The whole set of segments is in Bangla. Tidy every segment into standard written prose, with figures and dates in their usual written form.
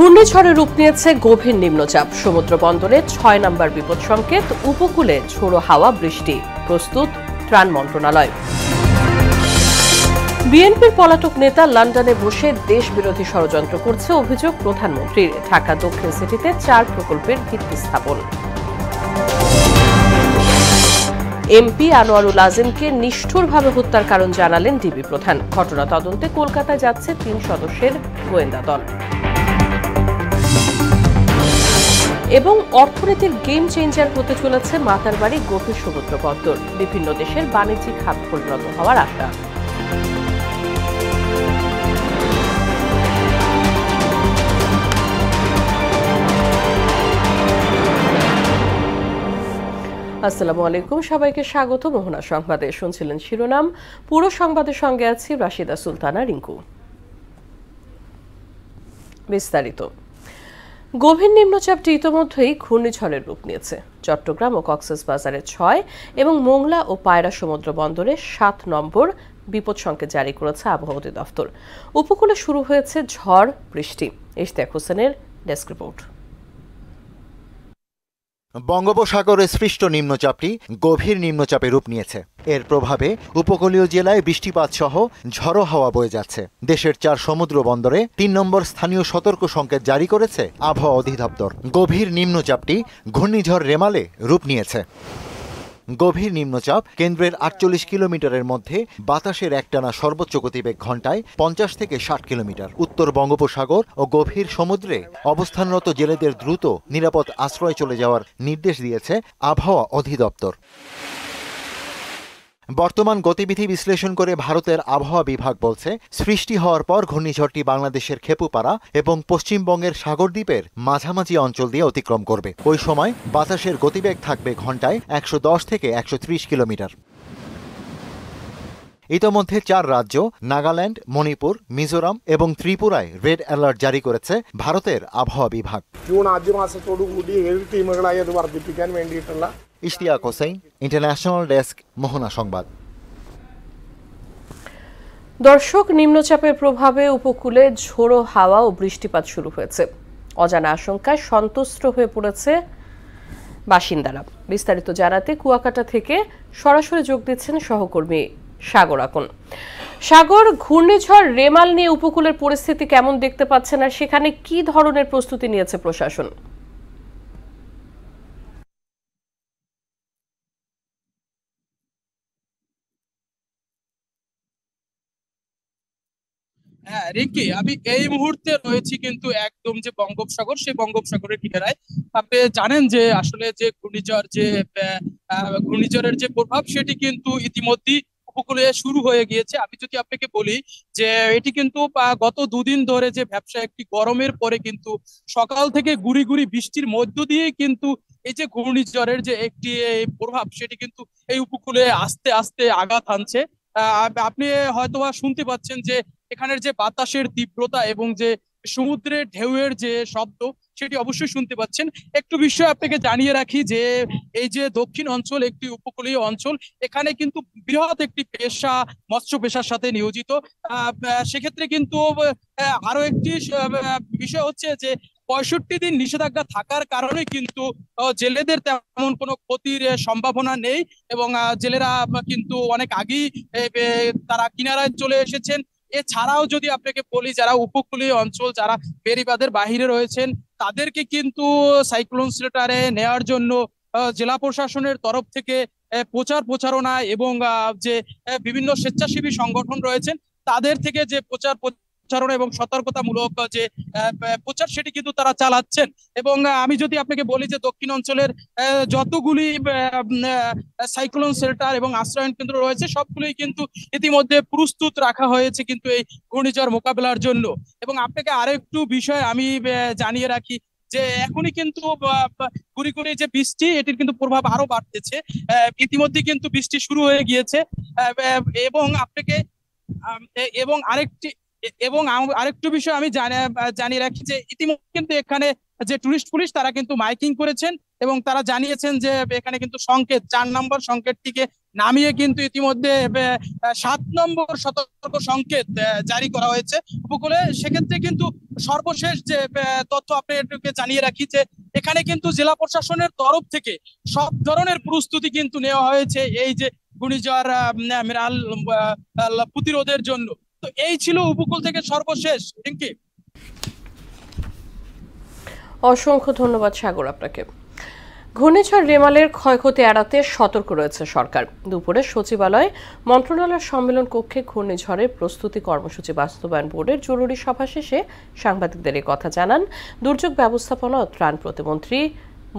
ঘূর্ণিঝড়ে রূপ নিয়েছে গভীর নিম্নচাপ। সমুদ্র বন্দরে ৬ নম্বর বিপদ সংকেত। উপকূলে ঝোড়ো হাওয়া, বৃষ্টি। প্রস্তুত ত্রাণ মন্ত্রণালয়। বিএনপির পলাতক নেতা লন্ডনে বসে দেশ বিরোধী ষড়যন্ত্র করছে অভিযোগ প্রধানমন্ত্রীর। ঢাকা দক্ষিণ সিটিতে 4 প্রকল্পের ভিত্তি স্থাপন। এমপি আনোয়ারুল আজিমকে নিষ্ঠুরভাবে হত্যার কারণ জানালেন ডিবি প্রধান। ঘটনা তদন্তে কলকাতায় যাচ্ছে 3 সদস্যের গোয়েন্দা দল। এবং অর্থনীতির গেম চেঞ্জার হতে চলেছে মাতারবাড়ি গভীর সমুদ্র বন্দর। বিভিন্ন দেশের বাণিজ্যিক হাব পরিণত হওয়ার আশা। আসসালামু আলাইকুম, সবাইকে স্বাগত মোহনা সংবাদে। শুনছিলেন শিরোনাম, পুরো সংবাদের সঙ্গে আছি রাশিদা সুলতানা রিঙ্কু। বিস্তারিত। গভীর নিম্নচাপটি ইতোমধ্যেই ঘূর্ণিঝড়ের রূপ নিয়েছে। চট্টগ্রাম ও কক্সবাজারে 6 এবং মোংলা ও পায়রা সমুদ্র বন্দরে 7 নম্বর বিপদ সংকেত জারি করেছে আবহাওয়া অধিদপ্তর। উপকূলে শুরু হয়েছে ঝড়, বৃষ্টি। ইশতিয়াক হোসেনের ডেস্ক রিপোর্ট। বঙ্গোপসাগরে সৃষ্ট নিম্নচাপটি গভীর নিম্নচাপে রূপ নিয়েছে। এর প্রভাবে উপকূলীয় জেলায় বৃষ্টিপাত সহ ঝড়ো হাওয়া বয়ে যাচ্ছে। দেশের 4 সমুদ্র বন্দরে 3 নম্বর স্থানীয় সতর্ক সংকেত জারি করেছে আবহাওয়া অধিদপ্তর। গভীর নিম্নচাপটি ঘূর্ণিঝড় রেমালে রূপ নিয়েছে। গভীর নিম্নচাপ কেন্দ্রের 48 কিলোমিটারের মধ্যে বাতাসের একটানা সর্বোচ্চ গতিবেগ ঘন্টায় 50 থেকে 60 কিলোমিটার। উত্তর বঙ্গোপসাগর ও গভীর সমুদ্রে অবস্থানরত জেলেদের দ্রুত নিরাপদ আশ্রয়ে চলে যাওয়ার নির্দেশ দিয়েছে আবহাওয়া অধিদপ্তর। বর্তমান গতিবিধি বিশ্লেষণ করে ভারতের আবহাওয়া বিভাগ বলছে, সৃষ্টি হওয়ার পর ঘূর্ণিঝড়টি বাংলাদেশের খেপুপাড়া এবং পশ্চিমবঙ্গের সাগরদ্বীপের মাঝামাঝি অঞ্চল দিয়ে অতিক্রম করবে। ওই সময় বাতাসের গতিবেগ থাকবে ঘন্টায় 110 থেকে 130 কিলোমিটার। ইতোমধ্যে 4 রাজ্য নাগাল্যান্ড, মণিপুর, মিজোরাম এবং ত্রিপুরায় রেড অ্যালার্ট জারি করেছে ভারতের আবহাওয়া বিভাগ। ইশতিয়াক হোসেন, ইন্টারন্যাশনাল ডেস্ক, মোহনা সংবাদ। দর্শক, নিম্নচাপের প্রভাবে উপকূলে ঝোড়ো হাওয়া ও বৃষ্টিপাত শুরু হয়েছে। অজানা আশঙ্কায় সন্ত্রস্ত হয়ে পড়েছে বাসিন্দারা। বিস্তারিত জানাতে কুয়াকাটা থেকে সরাসরি যোগ দিচ্ছেন সহকর্মী সাগর আকন। সাগর, ঘূর্ণিঝড় রেমাল নিয়ে উপকূলের পরিস্থিতি কেমন দেখতে পাচ্ছেন, আর সেখানে কি ধরনের প্রস্তুতি নিয়েছে প্রশাসন? হ্যাঁ রিঙ্কি, আমি এই মুহূর্তে রয়েছি কিন্তু একদম যে বঙ্গোপসাগর, সেই বঙ্গোপসাগরের কিনারায়। আপনি জানেন যে আসলে যে ঘূর্ণিঝড়ের যে প্রভাব সেটি কিন্তু ইতিমধ্যেই উপকূলে শুরু হয়ে গিয়েছে। আমি যদি আপনাকে বলি যে এটি কিন্তু গত দুদিন ধরে যে ব্যবসা একটি গরমের পরে কিন্তু সকাল থেকে গুড়ি গুড়ি বৃষ্টির মধ্য দিয়ে কিন্তু এই যে ঘূর্ণিঝড়ের যে একটি প্রভাব সেটি কিন্তু এই উপকূলে আস্তে আস্তে আঘাত হানছে। আপনি হয়তোবা শুনতে পাচ্ছেন যে এখানের যে বাতাসের তীব্রতা এবং যে সমুদ্রের ঢেউয়ের যে শব্দ সেটি অবশ্যই শুনতে পাচ্ছেন। একটু বিষয় আপনাকে জানিয়ে রাখি যে এই যে দক্ষিণ অঞ্চল একটি উপকূলীয় অঞ্চল, এখানে কিন্তু বৃহৎ একটি পেশা মৎস্য পেশার সাথে নিয়োজিত। সেক্ষেত্রে কিন্তু আরো একটি বিষয় হচ্ছে যে 65 দিন নিষেধাজ্ঞা থাকার কারণে কিন্তু জেলেদের তেমন কোনো ক্ষতির সম্ভাবনা নেই এবং জেলেরা কিন্তু অনেক আগেই তারা কিনারায় চলে এসেছেন। এছাড়াও যদি আপনাকে বলি, যারা উপকূলীয় অঞ্চল, যারা বেড়িবাঁধের বাহিরে রয়েছেন, তাদেরকে কিন্তু সাইক্লোন শেল্টারে নেওয়ার জন্য জেলা প্রশাসনের তরফ থেকে প্রচারণা এবং যে বিভিন্ন স্বেচ্ছাসেবী সংগঠন রয়েছেন তাদের থেকে যে প্রচারণা এবং সতর্কতামূলক যে প্রচার সেটি কিন্তু তারা চালাচ্ছেন। এবং আমি যদি আপনাকে বলি যে দক্ষিণ অঞ্চলের যতগুলি সাইক্লোন শেল্টার এবং আশ্রয়ন কেন্দ্র রয়েছে সবগুলোই কিন্তু ইতিমধ্যে প্রস্তুত রাখা হয়েছে কিন্তু এই ঘূর্ণিঝড় মোকাবেলার জন্য। এবং আপনাকে আরেকটু বিষয় আমি জানিয়ে রাখি যে এখনই কিন্তু গুড়ি গুড়ি যে বৃষ্টি এটির কিন্তু প্রভাব আরো বাড়তেছে। ইতিমধ্যে কিন্তু বৃষ্টি শুরু হয়ে গিয়েছে। এবং আপনাকে এবং আরেকটু বিষয় আমি জানিয়ে রাখি যে ইতিমধ্যে কিন্তু এখানে যে টুরিস্ট পুলিশ তারা কিন্তু মাইকিং করেছেন এবং তারা জানিয়েছেন যে এখানে কিন্তু সংকেত 4 নম্বর সংকেতটিকে নামিয়ে কিন্তু ইতিমধ্যে 7 নম্বর সতর্ক সংকেত জারি করা হয়েছে উপকূলে। সেক্ষেত্রে কিন্তু সর্বশেষ যে তথ্য আপনাদেরকে জানিয়ে রাখি যে এখানে কিন্তু জেলা প্রশাসনের তরফ থেকে সব ধরনের প্রস্তুতি কিন্তু নেওয়া হয়েছে এই যে ঘূর্ণিঝড় মেরাল প্রতিরোধের জন্য। তো এই ছিল উপকূল থেকে সর্বশেষ। রিঙ্কি, অসংখ্য ধন্যবাদ সাগর আপনাকে। ঘূর্ণিঝড় রেমালের ক্ষয়ক্ষতি এড়াতে সতর্ক রয়েছে সরকার। দুপুরে সচিবালয় মন্ত্রণালয়ের সম্মেলন কক্ষে ঘূর্ণিঝড়ের প্রস্তুতি কর্মসূচি বাস্তবায়ন বোর্ডের জরুরি সভা শেষে সাংবাদিকদের এই কথা জানান দুর্যোগ ব্যবস্থাপনা ও ত্রাণ প্রতিমন্ত্রী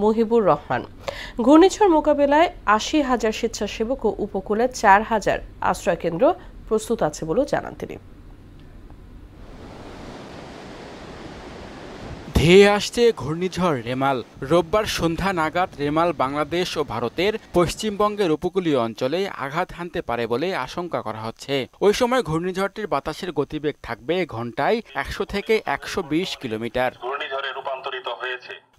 মুহিবুর রহমান। ঘূর্ণিঝড় মোকাবেলায় ৮০,০০০ স্বেচ্ছাসেবক ও উপকূলে ৪,০০০ আশ্রয়কেন্দ্র প্রস্তুত আছে বলেও জানান তিনি। ধেয়ে আসছে ঘূর্ণিঝড় রেমাল। রোববার সন্ধ্যা নাগাদ রেমাল বাংলাদেশ ও ভারতের পশ্চিমবঙ্গের উপকূলীয় অঞ্চলে আঘাত হানতে পারে বলে আশঙ্কা করা হচ্ছে। ওই সময় ঘূর্ণিঝড়টির বাতাসের গতিবেগ থাকবে ঘন্টায় ১০০ থেকে ১২০ কিলোমিটার।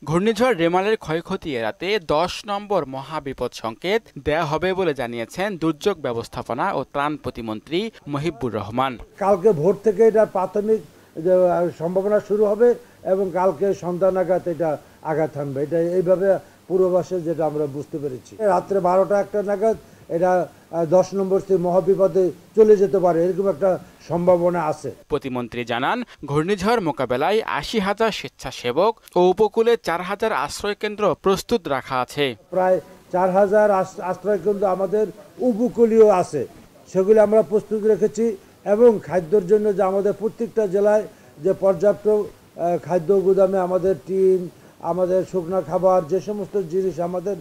ঘূর্ণিঝড় রেমালের ক্ষয়ক্ষতি এড়াতে ১০ নম্বর মহাবিপদ সংকেত দেয়া হবে বলে জানিয়েছেন দুর্যোগ ব্যবস্থাপনা ও ত্রাণ প্রতিমন্ত্রী মুহিবুর রহমান। কালকে ভোর থেকে এটা প্রাথমিক সম্ভাবনা শুরু হবে এবং কালকে সন্ধ্যা নাগাদ এটা আঘাত হানবে। এটা এইভাবে পূর্বাভাসে যেটা আমরা বুঝতে পেরেছি। রাত্রে ১২টা ১টা নাগাদ এটা ১০ নম্বর মহাবিপদে চলে যেতে পারে, এরকম একটা সম্ভাবনা আছে। প্রতিমন্ত্রী জানান, ঘূর্ণিঝড় মোকাবেলায় ৮০,০০০ স্বেচ্ছাসেবক ও উপকূলে ৪,০০০ আশ্রয়কেন্দ্র প্রস্তুত রাখা আছে। প্রায় ৪,০০০ আশ্রয়কেন্দ্র আমাদের উপকূলীয় আছে, সেগুলি আমরা প্রস্তুত রেখেছি। এবং খাদ্যের জন্য যে আমাদের প্রত্যেকটা জেলায় যে পর্যাপ্ত খাদ্য গুদামে আমাদের টিন, আমাদের শুকনা খাবার, যে সমস্ত জিনিস আমাদের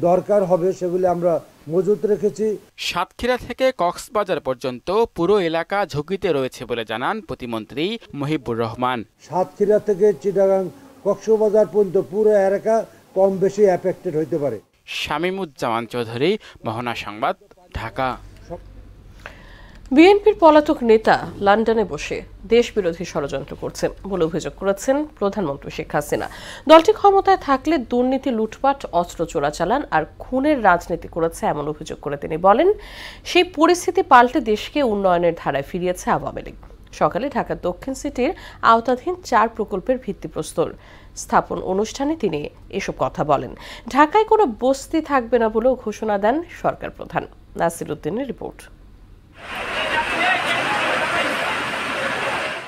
দরকার হবে সেগুলি আমরা মজুত রেখেছি। সাতক্ষীরা থেকে কক্সবাজার পর্যন্ত পুরো এলাকা ঝুঁকিতে রয়েছে বলে জানান প্রতিমন্ত্রী মুহিবুর রহমান। সাতক্ষীরা থেকে চিটাগাং কক্সবাজার পর্যন্ত পুরো এলাকা কম বেশি এফেক্টেড হইতে পারে। শামীমুজ্জামান চৌধুরী, মোহনা সংবাদ, ঢাকা। বিএনপির পলাতক নেতা লন্ডনে বসে দেশবিরোধী ষড়যন্ত্র করছেন বলে অভিযোগ করেছেন প্রধানমন্ত্রী শেখ হাসিনা। দলটি ক্ষমতায় থাকলে দুর্নীতি, লুটপাট, অস্ত্র চোরাচালান আর খুনের রাজনীতি করেছে এমন অভিযোগ করে তিনি বলেন, সেই পরিস্থিতি পাল্টে দেশকে উন্নয়নের ধারায় ফিরিয়েছে আওয়ামী লীগ। সকালে ঢাকা দক্ষিণ সিটির আওতাধীন ৪ প্রকল্পের ভিত্তিপ্রস্তর স্থাপন অনুষ্ঠানে তিনি এসব কথা বলেন। ঢাকায় কোনো বস্তি থাকবে না বলেও ঘোষণা দেন সরকার প্রধান। নাসির উদ্দিনের রিপোর্ট।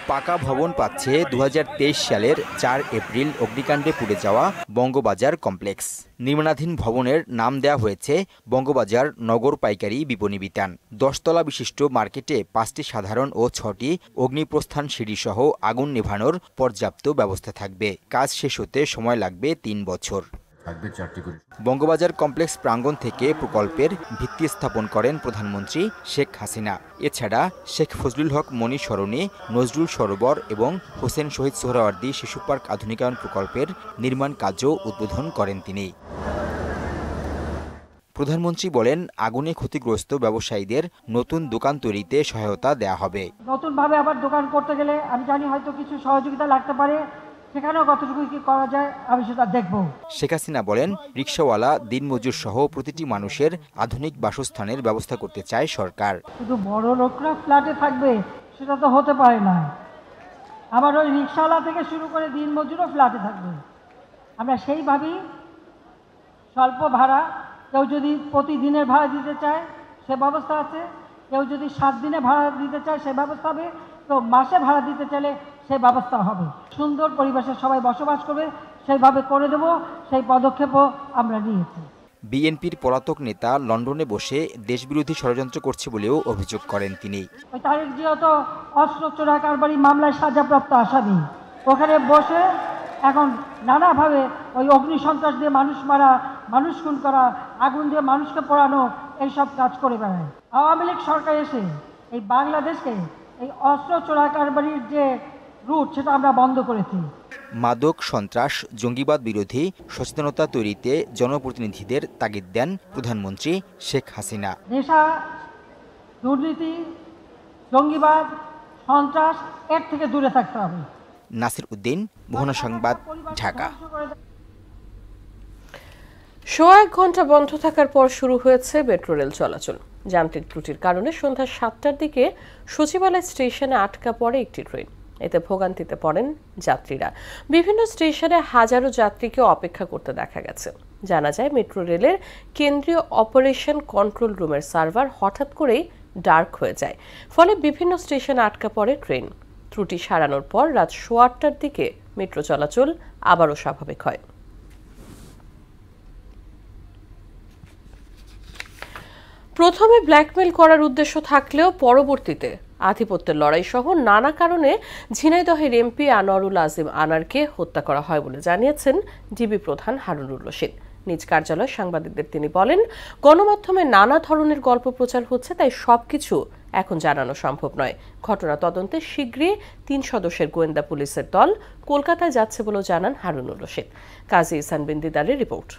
পাকা ভবন পাচ্ছে ২০২৩ সালের ৪ এপ্রিল অগ্নিকাণ্ডে পুড়ে যাওয়া বঙ্গবাজার কমপ্লেক্স। নির্মাণাধীন ভবনের নাম দেওয়া হয়েছে বঙ্গবাজার নগর পাইকারি বিপণী বিতান। ১০ তলা বিশিষ্ট মার্কেটে ৫টি সাধারণ ও ৬টি অগ্নিপ্রস্থান সিঁড়ি সহ আগুন নেভানোর পর্যাপ্ত ব্যবস্থা থাকবে। কাজ শেষ হতে সময় লাগবে ৩ বছর। বঙ্গবাজার কমপ্লেক্স প্রাঙ্গণ থেকে প্রকল্পের ভিত্তি স্থাপন করেন প্রধানমন্ত্রী শেখ হাসিনা। এছাড়া শেখ ফজলুল হক মনি সরণি, নজরুল সরোবর এবং হোসেন শহীদ সোহরাওয়ার্দী শিশু পার্ক আধুনিকায়ন প্রকল্পের নির্মাণ কাজও উদ্বোধন করেন তিনি। প্রধানমন্ত্রী বলেন, আগুনে ক্ষতিগ্রস্ত ব্যবসায়ীদের নতুন দোকান তৈরিতে সহায়তা দেয়া হবে। নতুনভাবে আবার দোকান করতে গেলে আমি জানি হয়তো কিছু সহযোগিতা লাগতে পারে, সেখানেও কতটুকু কি করা যায় আমি সেটা দেখব। শেখ হাসিনা বলেন, রিকশাওয়ালা, দিনমজুর সহ প্রতিটি মানুষের আধুনিক বাসস্থানের ব্যবস্থা করতে চায় সরকার। শুধু বড় লোকরা ফ্ল্যাটে থাকবে সেটা তো হতে পারে না। আমার ওই রিকশাওয়ালা থেকে শুরু করে দিনমজুরও ফ্ল্যাটে থাকবে। আমরা সেইভাবেই স্বল্প ভাড়া, কেউ যদি প্রতিদিনের ভাড়া দিতে চায় সে ব্যবস্থা আছে, কেউ যদি 7 দিনে ভাড়া দিতে চায় সে ব্যবস্থা হবে, তো মাসে ভাড়া দিতে চাইলে সে ব্যবস্থা হবে। সুন্দর পরিবেশে সবাই বসবাস করবে সেইভাবে করে দেব, সেই পদক্ষেপও আমরা নিয়েছি। বিএনপির পলাতক নেতা লন্ডনে বসে দেশবিরোধী ষড়যন্ত্র করছে বলেও অভিযোগ করেন তিনি। ওই তারেক জিয়া তো অস্ত্র চোরা কারবারি মামলায় সাজাপ্রাপ্ত আসামি, ওখানে বসে এখন নানাভাবে ওই অগ্নিসন্ত্রাস দিয়ে মানুষ মারা, মানুষ খুন করা, আগুন দিয়ে মানুষকে পোড়ানো, এইসব কাজ করে বেড়ায়। আওয়ামী লীগ সরকার এসে এই বাংলাদেশকে এই অস্ত্র চোরা কারবারির যে রুট সেটা আমরা বন্ধ করেছি। মাদক, সন্ত্রাস, জঙ্গিবাদ বিরোধী সচেতনতা তৈরিতে জনপ্রতিনিধিদের তাগিদ দেন প্রধানমন্ত্রী শেখ হাসিনা। নেশা, দুর্নীতি, জঙ্গিবাদ, সন্ত্রাস এর থেকে দূরে থাকতে হবে। নাসির উদ্দিন, মোহনা সংবাদ, ঢাকা। সোয়া 1 ঘন্টা বন্ধ থাকার পর শুরু হয়েছে মেট্রো রেল চলাচল। যান্ত্রিক ত্রুটির কারণে সন্ধ্যা 7টার দিকে সচিবালয় স্টেশনে আটকা পড়ে একটি ট্রেন। এতে ভোগান্তিতে পড়েন যাত্রীরা। বিভিন্ন স্টেশনে হাজারো যাত্রীকে অপেক্ষা করতে দেখা গেছে। জানা যায়, মেট্রো রেলের কেন্দ্রীয় অপারেশন কন্ট্রোল রুমের সার্ভার হঠাৎ করেই ডার্ক হয়ে যায়, ফলে বিভিন্ন স্টেশনে আটকা পড়ে ট্রেন। ত্রুটি সারানোর পর রাত 8:15টার দিকে মেট্রো চলাচল আবারও স্বাভাবিক হয়। প্রথমে ব্ল্যাকমেল করার উদ্দেশ্য থাকলেও পরবর্তীতে আধিপত্যের লড়াই সহ নানা কারণে ঝিনাইদহের এমপি আনোয়ারুল আজিম আনারকে হত্যা করা হয় বলে জানিয়েছেন ডিবি প্রধান হারুনুর রশিদ। নিজ কার্যালয়ে সাংবাদিকদের তিনি বলেন, গণমাধ্যমে নানা ধরনের গল্প প্রচার হচ্ছে, তাই সবকিছু এখন জানানো সম্ভব নয়। ঘটনা তদন্তে শীঘ্রই 3 সদস্যের গোয়েন্দা পুলিশের দল কলকাতায় যাচ্ছে বলেও জানান হারুনুর রশিদ। কাজী ইহসান বিন্দিদারের রিপোর্ট।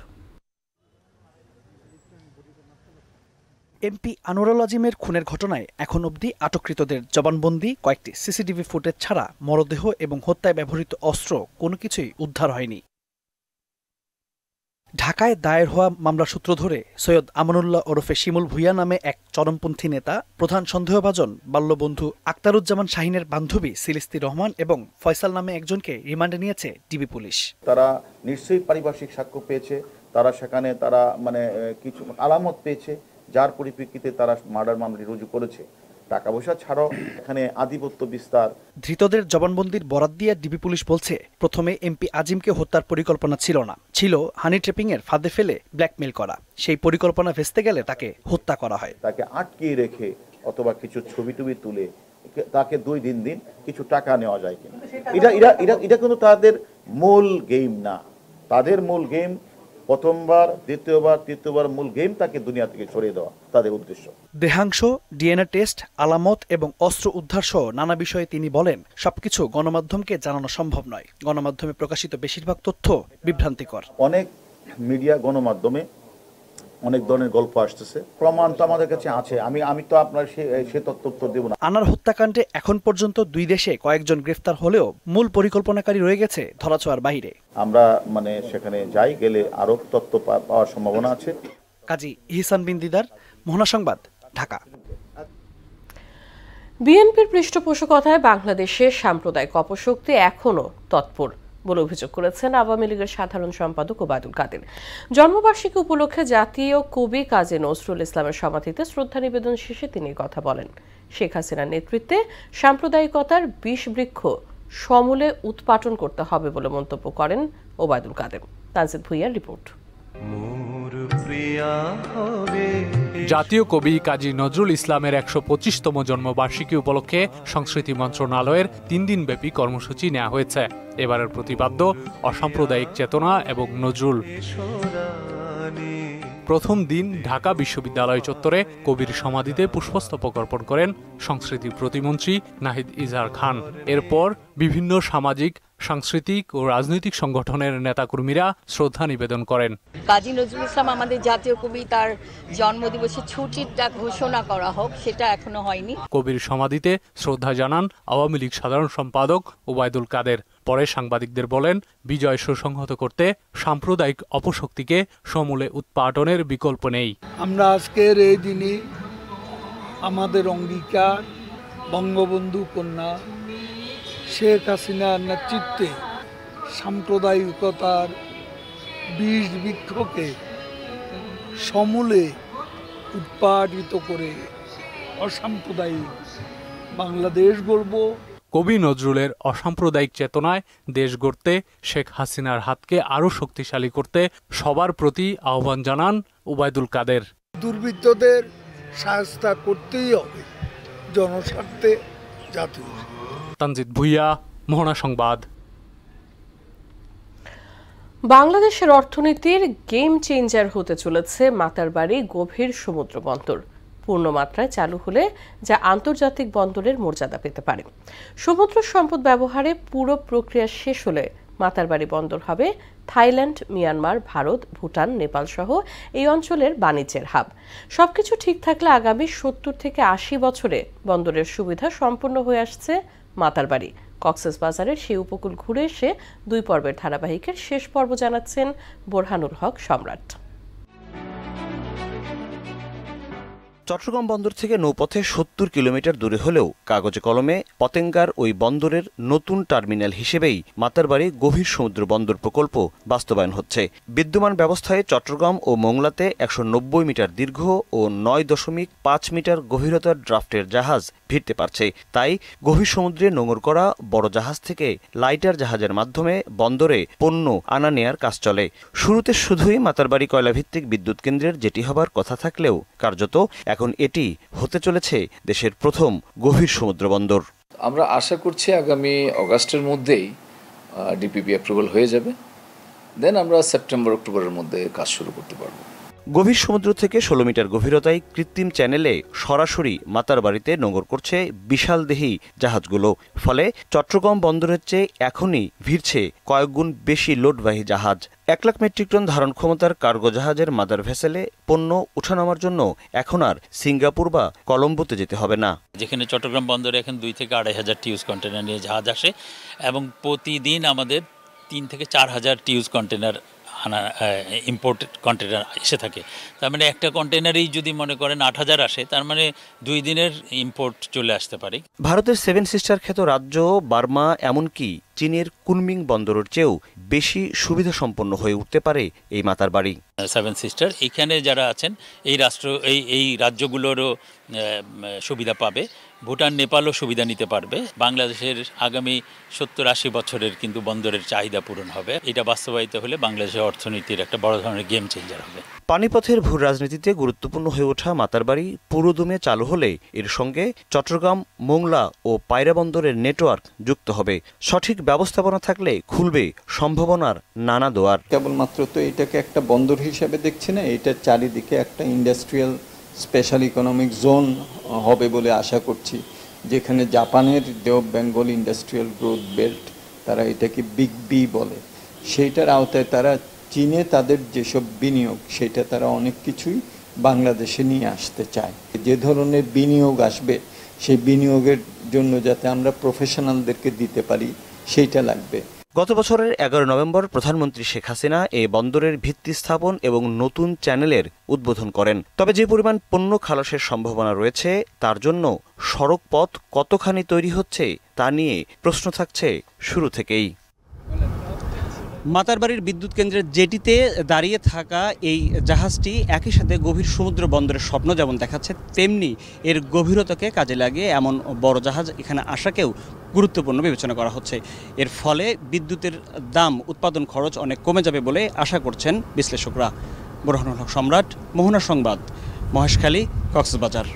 এমপি আনোয়ারুল আজিমের খুনের ঘটনায় এখন অবধি আটককৃতদের জবানবন্দি, কয়েকটি সিসিটিভি ফুটেজ ছাড়া মরদেহ এবং হত্যায় ব্যবহৃত অস্ত্র কোনো কিছুই উদ্ধার হয়নি। ঢাকায় দায়ের হওয়া মামলার সূত্র ধরে সৈয়দ আমানুল্লাহ ওরফে শিমুল ভুইয়া নামে এক চরমপন্থী নেতা, প্রধান সন্দেহভাজন বাল্যবন্ধু আক্তারুজ্জামান শাহিনের বান্ধবী সিলিস্তি রহমান এবং ফয়সাল নামে একজনকে রিমান্ডে নিয়েছে ডিবি পুলিশ। তারা নিশ্চয়ই পারিপার্শ্বিক সাক্ষ্য পেয়েছে, তারা সেখানে কিছু আলামত পেয়েছে, যার পরিপ্রেক্ষিতে তারা মার্ডার মামলা রুজু করেছে। টাকা পয়সা ছাড়াও এখানে আধিপত্য বিস্তার। ধৃতদের জবানবন্দির বরাত দিয়ে ডিবি পুলিশ বলছে, প্রথমে এমপি আজিমকে হত্যার পরিকল্পনা ছিল না, ছিল হানি ট্র্যাপিং এর ফাঁদে ফেলে ব্ল্যাকমেল করা। সেই পরিকল্পনা ভেস্তে গেলে তাকে হত্যা করা হয়। তাকে আটকিয়ে রেখে অথবা কিছু ছবি টবি তুলে তাকে 2 দিন কিছু টাকা নেওয়া যায় কিনা, এটা কিন্তু তাদের মূল গেম না। তাদের মূল গেম প্রথমবার, দ্বিতীয়বার, তৃতীয়বার মূল গেম তাকে দুনিয়া থেকে সরিয়ে দেওয়া তাদের উদ্দেশ্য। দেহাংশ, ডিএনএ টেস্ট, আলামত এবং অস্ত্র উদ্ধার সহ নানা বিষয়ে তিনি বলেন, সবকিছু গণমাধ্যমকে জানানো সম্ভব নয়। গণমাধ্যমে প্রকাশিত বেশিরভাগ তথ্য বিভ্রান্তিকর। অনেক মিডিয়া গণমাধ্যমে অনেক ধরনের গল্প আসতেছে, প্রমাণ তো আমাদের কাছে আছে। আমি তো আপনার সে তথ্য দেব না। আনার হত্যাকাণ্ডে এখন পর্যন্ত 2 দেশে কয়েকজন গ্রেফতার হলেও মূল পরিকল্পনাকারী রয়ে গেছে ধরাছোঁয়ার বাইরে। আমরা সেখানে যাই, গেলে আরো তথ্য পাওয়ার সম্ভাবনা আছে। কাজী ইহসান বিন্দিদার, মোহনা সংবাদ, ঢাকা। বিএনপির পৃষ্ঠপোষকতায় বাংলাদেশে সাম্প্রদায়িক অপশক্তি এখনো তৎপর বলে অভিযোগ করেছেন আওয়ামী লীগের সাধারণ সম্পাদক ওবায়দুল কাদের। জন্মবার্ষিকী উপলক্ষে জাতীয় কবি কাজী নজরুল ইসলামের সমাধিতে শ্রদ্ধা নিবেদন শেষে তিনি কথা বলেন। শেখ হাসিনার নেতৃত্বে সাম্প্রদায়িকতার বিষবৃক্ষ সমূলে উৎপাটন করতে হবে বলে মন্তব্য করেন ওবায়দুল কাদের। তানজিদ ভুইয়ার রিপোর্ট। জাতীয় কবি কাজী নজরুল ইসলামের 125তম জন্মবার্ষিকী উপলক্ষে সংস্কৃতি মন্ত্রণালয়ের 3 দিনব্যাপী কর্মসূচি নেওয়া হয়েছে। এবারের প্রতিপাদ্য অসাম্প্রদায়িক চেতনা এবং নজরুল। প্রথম দিন ঢাকা বিশ্ববিদ্যালয় চত্বরে কবির সমাধিতে পুষ্পস্তবক অর্পণ করেন সংস্কৃতি প্রতিমন্ত্রী নাহিদ ইজহার খান। এরপর বিভিন্ন সামাজিক, সাংস্কৃতিক ও রাজনৈতিক সংগঠনের নেতাকর্মীরা শ্রদ্ধা নিবেদন করেন। কাজী নজরুল ইসলাম আমাদের জাতীয় কবি, তার জন্মদিবসে ছুটিটা ঘোষণা করা হোক, সেটা এখনো হয়নি। কবির সমাধিতে শ্রদ্ধা জানান আওয়ামী লীগ সাধারণ সম্পাদক ওবায়দুল কাদের। পরে সাংবাদিকদের বলেন, বিজয় সুসংহত করতে সাম্প্রদায়িক অপশক্তিকে সমূলে উৎপাটনের বিকল্প নেই। আমরা আজকের এই দিনে আমাদের অঙ্গীকার, বঙ্গবন্ধু কন্যা শেখ হাসিনার নেতৃত্বে সাম্প্রদায়িকতার বীজ বৃক্ষকে সমূলে উৎপাদিত করে অসাম্প্রদায়িক বাংলাদেশ গড়ব। কবি নজরুলের অসাম্প্রদায়িক চেতনায় দেশ গড়তে, শেখ হাসিনার হাতকে আরও শক্তিশালী করতে সবার প্রতি আহ্বান জানান ওবায়দুল কাদের। দুর্বৃত্তদের শাস্তি করতেই হবে, জনস্বার্থে, জাতীয়। তানজিদ ভুইয়া, মোহনা সংবাদ। বাংলাদেশের অর্থনীতির গেম চেঞ্জার হতে চলেছে মাতারবাড়ি গভীর সমুদ্র বন্দর। পূর্ণমাত্রায় চালু হলে যা আন্তর্জাতিক বন্দরের মর্যাদা পেতে পারে। সমুদ্র সম্পদ ব্যবহারে পুরো প্রক্রিয়া শেষ হলে মাতারবাড়ি বন্দর হবে থাইল্যান্ড, মিয়ানমার, ভারত, ভুটান, নেপাল সহ এই অঞ্চলের বাণিজ্যের হাব। সবকিছু ঠিক থাকলে আগামী 70 থেকে 80 বছরে বন্দরের সুবিধা সম্পূর্ণ হয়ে আসছে মাতারবাড়ি। কক্সবাজারের সেই উপকূল ঘুরে এসে 2 পর্বের ধারাবাহিকের শেষ পর্ব জানাচ্ছেন বোরহানুল হক সম্রাট। চট্টগ্রাম বন্দর থেকে নৌপথে ৭০ কিলোমিটার দূরে হলেও কাগজে কলমে পতেঙ্গার ওই বন্দরের নতুন টার্মিনাল হিসেবেই মাতারবাড়ি গভীর সমুদ্র বন্দর প্রকল্প বাস্তবায়ন হচ্ছে। বিদ্যমান ব্যবস্থায় চট্টগ্রাম ও মোংলাতে ১৯০ মিটার দীর্ঘ ও ৯.৫ মিটার গভীরতার ড্রাফটের জাহাজ ভিড়তে পারছে। তাই গভীর সমুদ্রে নোঙর করা বড় জাহাজ থেকে লাইটার জাহাজের মাধ্যমে বন্দরে পণ্য আনা নেয়ার কাজ চলে। শুরুতে শুধুই মাতারবাড়ি কয়লাভিত্তিক বিদ্যুৎ কেন্দ্রের যেটি হবার কথা থাকলেও কার্যত এখন এটি হতে চলেছে দেশের প্রথম গভীর সমুদ্র বন্দর। আমরা আশা করছি আগামী অগাস্টের মধ্যেই ডিপিপি অ্যাপ্রুভাল হয়ে যাবে, দেন আমরা সেপ্টেম্বর অক্টোবরের মধ্যে কাজ শুরু করতে পারব। গভীর সমুদ্র থেকে ১৬ মিটার গভীরতায় কৃত্রিম চ্যানেলে সরাসরি মাতারবাড়িতে নোঙর করছে বিশালদেহী জাহাজগুলো। ফলে চট্টগ্রাম বন্দরের চেয়ে এখনই ভিড়ছে কয়েকগুণ বেশি লোডবাহী জাহাজ। ১ লাখ মেট্রিক টন ধারণ ক্ষমতার কার্গো জাহাজের মাদার ভেসেলে পণ্য উঠানামার জন্য এখন আর সিঙ্গাপুর বা কলম্বোতে যেতে হবে না। যেখানে চট্টগ্রাম বন্দরে এখন 2 থেকে 2,500 টিউজ কন্টেনার নিয়ে জাহাজ আসে এবং প্রতিদিন আমাদের 3 থেকে 4,000 টিউজ কন্টেনার ইম্পোর্টেড কন্টেনার এসে থাকে। তার মানে একটা কন্টেনারেই যদি মনে করেন 8,000 আসে, তার মানে 2 দিনের ইম্পোর্ট চলে আসতে পারে। ভারতের 7 সিস্টার খ্যাত রাজ্য বার্মা এমনকি চীনের কুনমিং বন্দরের চেয়েও বেশি সুবিধা সম্পন্ন হয়ে উঠতে পারে এই মাতারবাড়ি। 7 সিস্টার এখানে যারা আছেন এই রাজ্যগুলোরও সুবিধা পাবে। ভুটান নেপালও সুবিধা নিতে পারবে। বাংলাদেশের আগামী 70-80 বছরের কিন্তু বন্দরের চাহিদা পূরণ হবে। এটা বাস্তবায়িত হলে বাংলাদেশের অর্থনীতির একটা বড় ধরনের গেম চেঞ্জার হবে। পানিপথের ভূ রাজনীতিতে গুরুত্বপূর্ণ হয়ে ওঠা মাতারবাড়ি পুরোদমে চালু হলে এর সঙ্গে চট্টগ্রাম, মোংলা ও পায়রা বন্দরের নেটওয়ার্ক যুক্ত হবে। সঠিক ব্যবস্থাপনা থাকলে খুলবে সম্ভাবনার নানা দোয়ার। কেবলমাত্র তো এটাকে একটা বন্দর হিসেবে দেখছি না, এটা চারিদিকে একটা ইন্ডাস্ট্রিয়াল স্পেশাল ইকোনমিক জোন হবে বলে আশা করছি, যেখানে জাপানের বেঙ্গল ইন্ডাস্ট্রিয়াল গ্রোথ বেল্ট, তারা এটাকে বিগ বি বলে, সেইটার আওতায় তারা চীনে তাদের যেসব বিনিয়োগ সেটা তারা অনেক কিছুই বাংলাদেশে নিয়ে আসতে চায়। যে ধরনের বিনিয়োগ আসবে সেই বিনিয়োগের জন্য যাতে আমরা প্রফেশনালদেরকে দিতে পারি সেইটা লাগবে। গত বছরের 11 নভেম্বর প্রধানমন্ত্রী শেখ হাসিনা এই বন্দরের ভিত্তি স্থাপন এবং নতুন চ্যানেলের উদ্বোধন করেন। তবে যে পরিমাণ পণ্য খালাসের সম্ভাবনা রয়েছে তার জন্য সড়ক পথ কতখানি তৈরি হচ্ছে তা নিয়ে প্রশ্ন থাকছে শুরু থেকেই। মাতারবাড়ির বিদ্যুৎ কেন্দ্রের জেটিতে দাঁড়িয়ে থাকা এই জাহাজটি একই সাথে গভীর সমুদ্র বন্দরের স্বপ্ন যেমন দেখাচ্ছে, তেমনি এর গভীরতাকে কাজে লাগিয়ে এমন বড় জাহাজ এখানে আসাকেও গুরুত্বপূর্ণ বিবেচনা করা হচ্ছে। এর ফলে বিদ্যুতের দাম, উৎপাদন খরচ অনেক কমে যাবে বলে আশা করছেন বিশ্লেষকরা। বুরহানুল হক সম্রাট, মোহনা সংবাদ, মহেশখালী, কক্সবাজার।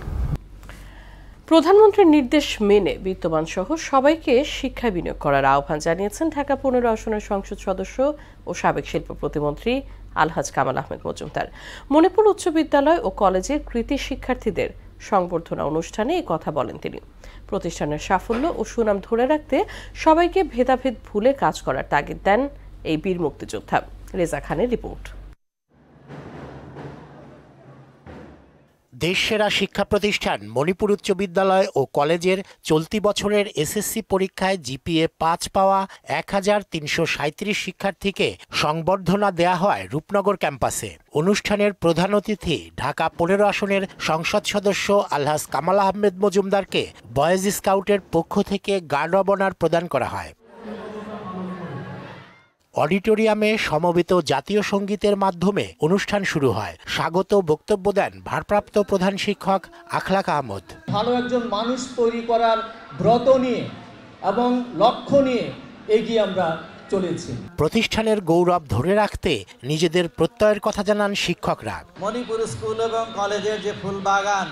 প্রধানমন্ত্রীর নির্দেশ মেনে বিত্তবান সহ সবাইকে শিক্ষায় বিনিয়োগ করার আহ্বান জানিয়েছেন ঢাকা 15 আসনের সংসদ সদস্য ও সাবেক শিল্প প্রতিমন্ত্রী আলহাজ কামাল আহমেদ মজুমদার। মণিপুর উচ্চ বিদ্যালয় ও কলেজের কৃতি শিক্ষার্থীদের সংবর্ধনা অনুষ্ঠানে এই কথা বলেন তিনি। প্রতিষ্ঠানের সাফল্য ও সুনাম ধরে রাখতে সবাইকে ভেদাভেদ ভুলে কাজ করার তাগিদ দেন এই বীর মুক্তিযোদ্ধা। রেজা খানের রিপোর্ট। দেশসেরা শিক্ষা প্রতিষ্ঠান মণিপুর উচ্চ বিদ্যালয় ও কলেজের চলতি বছরের এসএসসি পরীক্ষায় জিপিএ 5 পাওয়া 1337 শিক্ষার্থীকে সংবর্ধনা দেয়া হয় রূপনগর ক্যাম্পাসে। অনুষ্ঠানের প্রধান অতিথি ঢাকা 15 আসনের সংসদ সদস্য আলহাজ কামাল আহমেদ মজুমদারকে বয়েজ স্কাউটের পক্ষ থেকে গার্ড অব অনার প্রদান করা হয়। অডিটোরিয়ামে সমবেত জাতীয় সঙ্গীতের মাধ্যমে অনুষ্ঠান শুরু হয়। স্বাগত বক্তব্য দেন ভারপ্রাপ্ত প্রধান শিক্ষক আখলাক আহমদ। ভালো একজন মানুষ তৈরি করার ব্রত নিয়ে এবং লক্ষ্য নিয়ে এগিয়ে আমরা চলেছি। প্রতিষ্ঠানের গৌরব ধরে রাখতে নিজেদের প্রত্যয়ের কথা জানান শিক্ষকরা। মণিপুর স্কুল এবং কলেজের যে ফুল বাগান,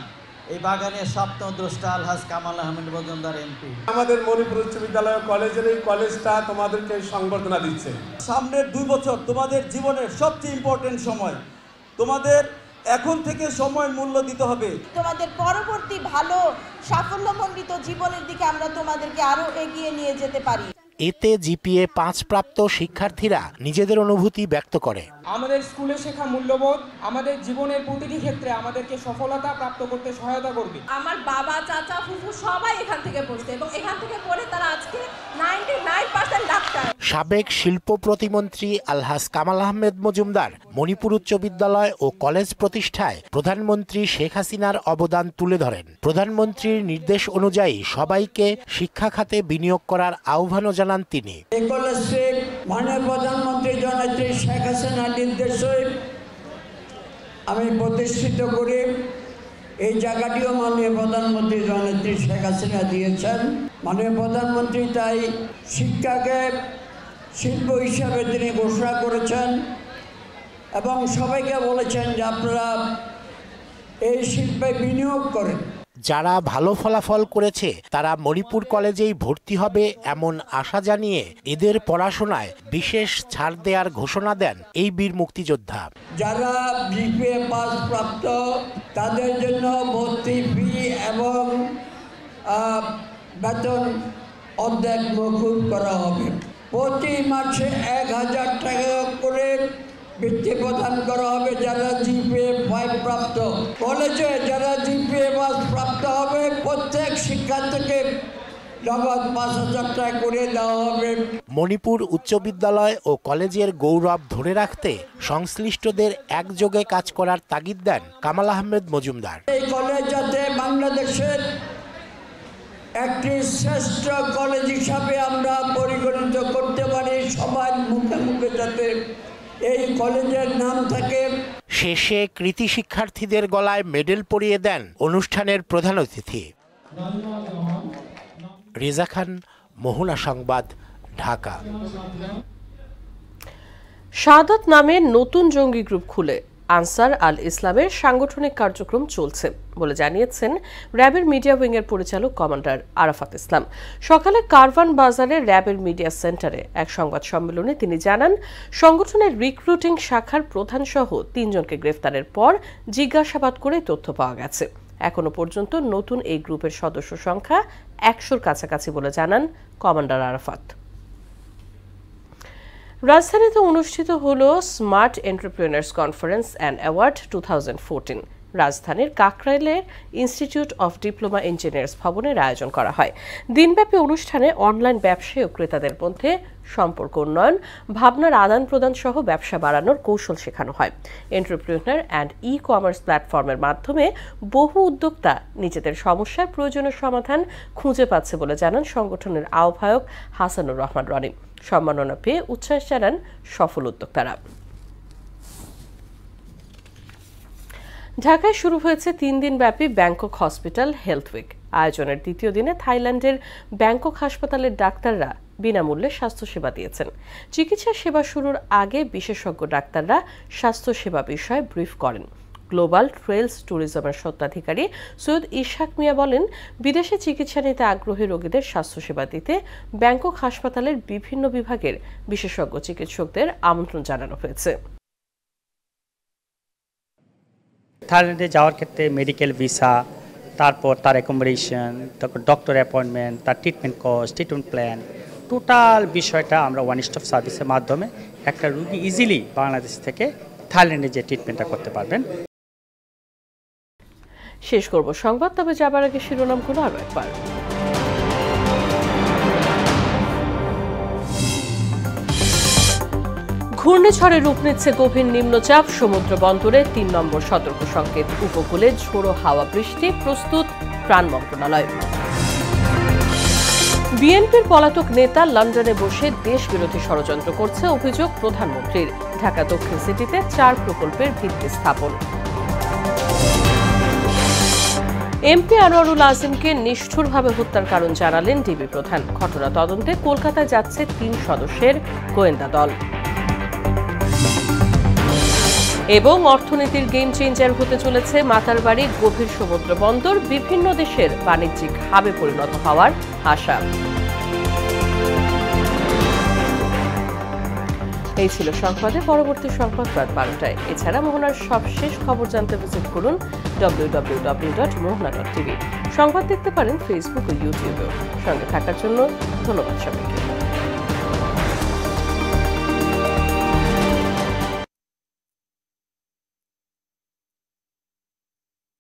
এই বাগানের স্বপ্ন দ্রষ্টা আলহাজ কামাল আহমেদ মজুমদার এমপি। আমাদের মণিপুর উচ্চ বিদ্যালয় কলেজের এই কলেজটা তোমাদেরকে সংবর্ধনা দিচ্ছে। সামনের 2 বছর তোমাদের জীবনের সবচেয়ে ইম্পর্টেন্ট সময়। তোমাদের এখন থেকে সময় মূল্য দিতে হবে। তোমাদের পরবর্তী ভালো সাফল্যমণ্ডিত জীবনের দিকে আমরা তোমাদেরকে আরো এগিয়ে নিয়ে যেতে পারি। এতে জিপিএ 5 প্রাপ্ত শিক্ষার্থীরা নিজেদের অনুভূতি ব্যক্ত করে। আমাদের স্কুলে শেখা মূল্যবোধ আমাদের জীবনের প্রতিটি ক্ষেত্রে আমাদেরকে সফলতা প্রাপ্ত করতে সহায়তা করবে। আমার বাবা, চাচা, ফুফু সবাই এখান থেকে পড়ছে এবং এখান থেকে পড়ে তারা আজকে 99% ডাক্তার। সাবেক শিল্প প্রতিমন্ত্রী আলহাজ কামাল আহমেদ মজুমদার মণিপুর উচ্চ বিদ্যালয় ও কলেজ প্রতিষ্ঠায় প্রধানমন্ত্রী শেখ হাসিনার অবদান তুলে ধরেন। প্রধানমন্ত্রীর নির্দেশ অনুযায়ী সবাইকে শিক্ষা খাতে বিনিয়োগ করার আহ্বানও জানান তিনি। এই কলেজটি মাননীয় প্রধানমন্ত্রী জননেত্রী শেখ হাসিনার নির্দেশে আমি প্রতিষ্ঠিত করি। এই জায়গাটিও মাননীয় প্রধানমন্ত্রী জননেত্রী শেখ হাসিনা দিয়েছেন। মাননীয় প্রধানমন্ত্রী তাই শিক্ষাকে শিল্প হিসাবে তিনি ঘোষণা করেছেন এবং সবাইকে বলেছেন যে আপনারা এই শিল্পে বিনিয়োগ করেন। যারা ভালো ফলাফল করেছে তারা মণিপুর কলেজেই ভর্তি হবে এমন আশা জানিয়ে এদের পড়াশোনায় বিশেষ ছাড় দেওয়ার ঘোষণা দেন এই বীর মুক্তিযোদ্ধা। যারা জিপিএ পাস প্রাপ্ত তাদের জন্য ভর্তি ফি এবং বেতন অর্ধেক মকুব করা হবে। প্রতি মাসে 1000 টাকা করে বৃত্তি প্রদান করা হবে যারা জিপিএ 5 প্রাপ্ত। কলেজে যারা জিপিএ পাস প্রাপ্ত হবে প্রত্যেক শিক্ষার্থীকে নগদ 5000 টাকা করে দেওয়া হবে। মণিপুর উচ্চ বিদ্যালয় ও কলেজের গৌরব ধরে রাখতে সংশ্লিষ্টদের একযোগে কাজ করার তাগিদ দেন কামাল আহমেদ মজুমদার। এই কলেজ যাতে বাংলাদেশের একটি শ্রেষ্ঠ কলেজ হিসাবে আমরা পরিগণিত করতে পারি, সবার মুখে মুখে যাতে এই কলেজের নাম থাকে। শেষে কৃতি শিক্ষার্থীদের গলায় মেডেল পরিয়ে দেন অনুষ্ঠানের প্রধান অতিথি। রেজা খান, মোহনা সংবাদ, ঢাকা। শাহাদাত নামে নতুন জঙ্গি গ্রুপ খুলে আনসার আল ইসলামের সাংগঠনিক কার্যক্রম চলছে বলে জানিয়েছেন র্যাবের মিডিয়া উইংয়ের পরিচালক কমান্ডার আরাফাত ইসলাম। সকালে কারওয়ান বাজারের র্যাবের মিডিয়া সেন্টারে এক সংবাদ সম্মেলনে তিনি জানান, সংগঠনের রিক্রুটিং শাখার প্রধান সহ 3 জনকে গ্রেফতারের পর জিজ্ঞাসাবাদ করে তথ্য পাওয়া গেছে। এখনো পর্যন্ত নতুন এই গ্রুপের সদস্য সংখ্যা 100-র কাছাকাছি বলে জানান কমান্ডার আরাফাত। রাজধানীতে অনুষ্ঠিত হল smart entrepreneurs conference and award 2014। রাজধানীর কাকরাইলের ইনস্টিটিউট অফ ডিপ্লোমা ইঞ্জিনিয়ার্স ভবনের আয়োজন করা হয়। দিনব্যাপী অনুষ্ঠানে অনলাইন ব্যবসায়ী ও ক্রেতাদের মধ্যে সম্পর্ক উন্নয়ন, ভাবনার আদান প্রদান সহ ব্যবসা বাড়ানোর কৌশল শেখানো হয়। এন্টারপ্রেনার অ্যান্ড ই-কমার্স প্ল্যাটফর্মের মাধ্যমে বহু উদ্যোক্তা নিজেদের সমস্যার প্রয়োজনীয় সমাধান খুঁজে পাচ্ছে বলে জানান সংগঠনের আহ্বায়ক হাসানুর রহমান রনি। সম্মাননা পেয়ে উচ্ছ্বাস জানান সফল উদ্যোক্তারা। ঢাকায় শুরু হয়েছে 3 দিনব্যাপী ব্যাংকক হসপিটাল হেলথ উইক। আয়োজনের দ্বিতীয় দিনে থাইল্যান্ডের ব্যাংকক হাসপাতালের ডাক্তাররা বিনামূল্যে স্বাস্থ্যসেবা দিয়েছেন। চিকিৎসা সেবা শুরুর আগে বিশেষজ্ঞ ডাক্তাররা স্বাস্থ্যসেবা বিষয়ে ব্রিফ করেন। গ্লোবাল ট্রেলস ট্যুরিজমের স্বত্বাধিকারী সৈয়দ ইশাক মিয়া বলেন, বিদেশে চিকিৎসা নিতে আগ্রহী রোগীদের স্বাস্থ্যসেবা দিতে ব্যাংকক হাসপাতালের বিভিন্ন বিভাগের বিশেষজ্ঞ চিকিৎসকদের আমন্ত্রণ জানানো হয়েছে। থাইল্যান্ডে যাওয়ার ক্ষেত্রে মেডিকেল ভিসা, তারপর তার অ্যাকোমোডেশন, তারপর ডক্টর অ্যাপয়েন্টমেন্ট, তার treatment cost, treatment plan, total বিষয়টা আমরা ওয়ান স্টপ সার্ভিসের মাধ্যমে একটা রোগী ইজিলি বাংলাদেশ থেকে থাইল্যান্ডে যে ট্রিটমেন্টটা করতে পারবেন। শেষ করব সংবাদ, তবে যাবার আগে শিরোনামগুলো আরো একবার। ঘূর্ণিঝড়ে রূপ নিচ্ছে গভীর নিম্নচাপ, সমুদ্র বন্দরে 3 নম্বর সতর্ক সংকেত। উপকূলে ঝোড়ো হাওয়া বৃষ্টি, প্রস্তুত ত্রাণ মন্ত্রণালয়। বিএনপির পলাতক নেতা লন্ডনে বসে দেশ বিরোধী ষড়যন্ত্র করছে, অভিযোগ প্রধানমন্ত্রীর। ঢাকা দক্ষিণ সিটিতে 4 প্রকল্পের ভিত্তি স্থাপন। এমপি আনোয়ারুল আজিমকে নিষ্ঠুরভাবে হত্যার কারণ জানালেন ডিবি প্রধান। ঘটনা তদন্তে কলকাতায় যাচ্ছে 3 সদস্যের গোয়েন্দা দল। এবং অর্থনীতির গেম চেঞ্জার হতে চলেছে মাতারবাড়ি গভীর সমুদ্র বন্দর, বিভিন্ন দেশের বাণিজ্যিক হাবে পরিণত হওয়ার আশা। এই ছিল সংবাদে। পরবর্তী সংবাদ রাত 12টায়। এছাড়া মোহনার সবশেষ খবর জানতে ভিজিট করুন www.mohna.tv। সংবাদ দেখতে পারেন ফেসবুক ও ইউটিউবেও। সঙ্গে থাকার জন্য ধন্যবাদ সবাইকে।